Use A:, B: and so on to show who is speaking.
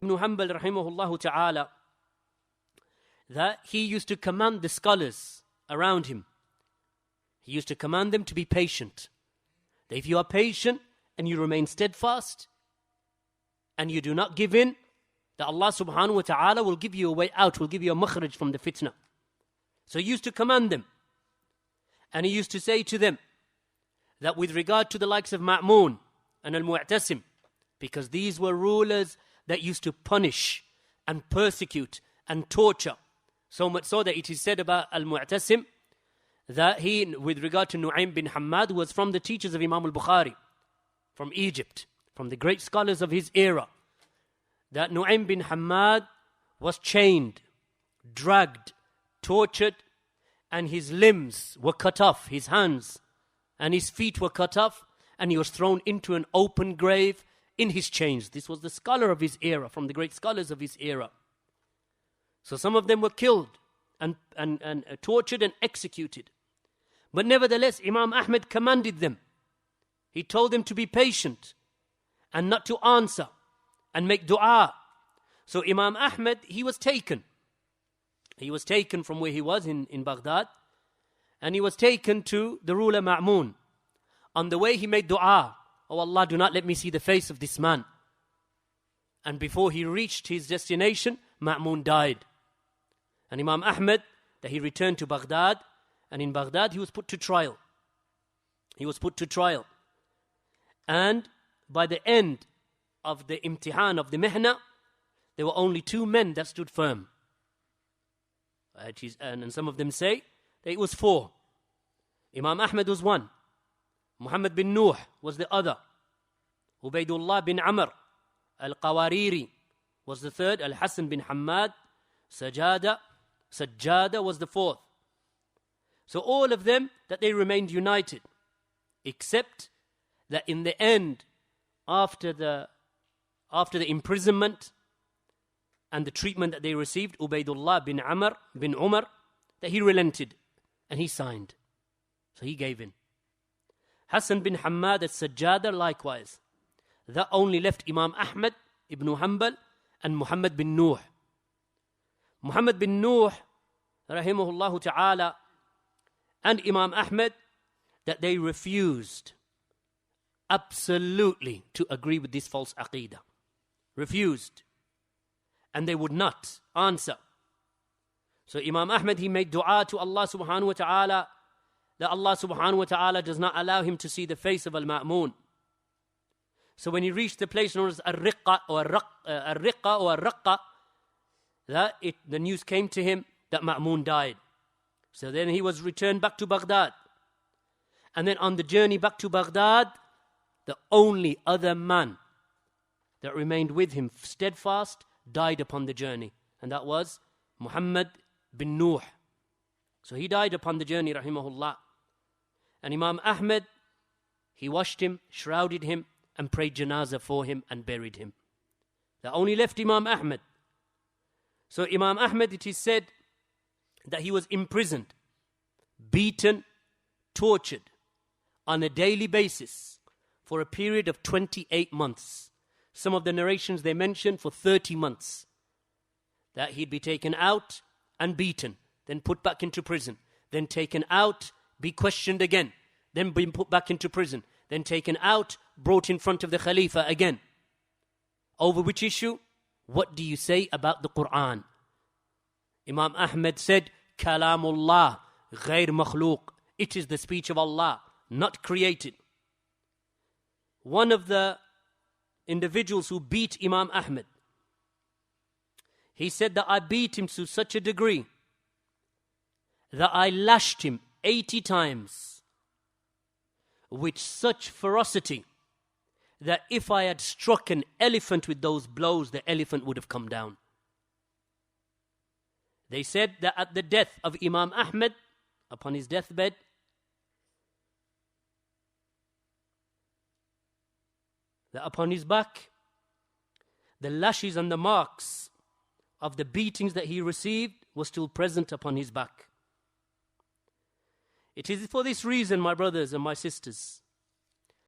A: ibn Hanbal rahimahullah ta'ala, that he used to command the scholars around him. He used to command them to be patient. That if you are patient and you remain steadfast and you do not give in, that Allah subhanahu wa ta'ala will give you a way out, will give you a makhraj from the fitna. So he used to command them. And he used to say to them that with regard to the likes of Ma'mun and Al-Mu'tasim, because these were rulers that used to punish and persecute and torture. So much so that it is said about Al-Mu'tasim that he, with regard to Nu'aym bin Hammad, was from the teachers of Imam al-Bukhari, from Egypt, from the great scholars of his era. That Nu'aym bin Hammad was chained, dragged, tortured, and his limbs were cut off, his hands and his feet were cut off, and he was thrown into an open grave in his chains. This was the scholar of his era, from the great scholars of his era. So some of them were killed and tortured and executed. But nevertheless, Imam Ahmad commanded them. He told them to be patient and not to answer and make dua. So Imam Ahmad, he was taken. He was taken from where he was in Baghdad, and he was taken to the ruler Ma'mun. On the way he made dua, "Oh Allah, do not let me see the face of this man." And before he reached his destination, Ma'mun died. And Imam Ahmad, that he returned to Baghdad, and in Baghdad he was put to trial. He was put to trial. And by the end of the imtihan, of the mihna, there were only 2 men that stood firm. And some of them say that it was 4. Imam Ahmad was one. Muhammad bin Nuh was the other. Ubaydullah bin Amr al-Qawariri was the third. Al-Hasan bin Hammad Sajjada was the 4th. So all of them, that they remained united, except that in the end, after the imprisonment and the treatment that they received, Ubaydullah bin Amr bin Umar, that he relented and he signed. So he gave in. Hassan bin Hammad al-Sajjada likewise. That only left Imam Ahmad ibn Hanbal and Muhammad bin Nuh. Muhammad bin Nuh, rahimahullah ta'ala, and Imam Ahmad, that they refused absolutely to agree with this false aqeedah. Refused. And they would not answer. So Imam Ahmad, he made dua to Allah subhanahu wa ta'ala, that Allah subhanahu wa ta'ala does not allow him to see the face of Al-Ma'mun. So when he reached the place known as Ar-Riqqa or Ar-Raqqa, the news came to him that Ma'mun died. So then he was returned back to Baghdad. And then on the journey back to Baghdad, the only other man that remained with him steadfast died upon the journey. And that was Muhammad bin Nuh. So he died upon the journey, rahimahullah. And Imam Ahmad, he washed him, shrouded him, and prayed janazah for him and buried him. That only left Imam Ahmad. So Imam Ahmad, it is said that he was imprisoned, beaten, tortured on a daily basis for a period of 28 months. Some of the narrations they mention for 30 months. That he'd be taken out and beaten, then put back into prison, then taken out, be questioned again, then be put back into prison, then taken out, brought in front of the Khalifa again. Over which issue? What do you say about the Quran? Imam Ahmad said, Kalamullah, ghair makhluq. It is the speech of Allah, not created. One of the individuals who beat Imam Ahmad, he said that I beat him to such a degree that I lashed him 80 times with such ferocity that if I had struck an elephant with those blows, the elephant would have come down. They said that at the death of Imam Ahmad, upon his deathbed, that upon his back, the lashes and the marks of the beatings that he received were still present upon his back. It is for this reason, my brothers and my sisters,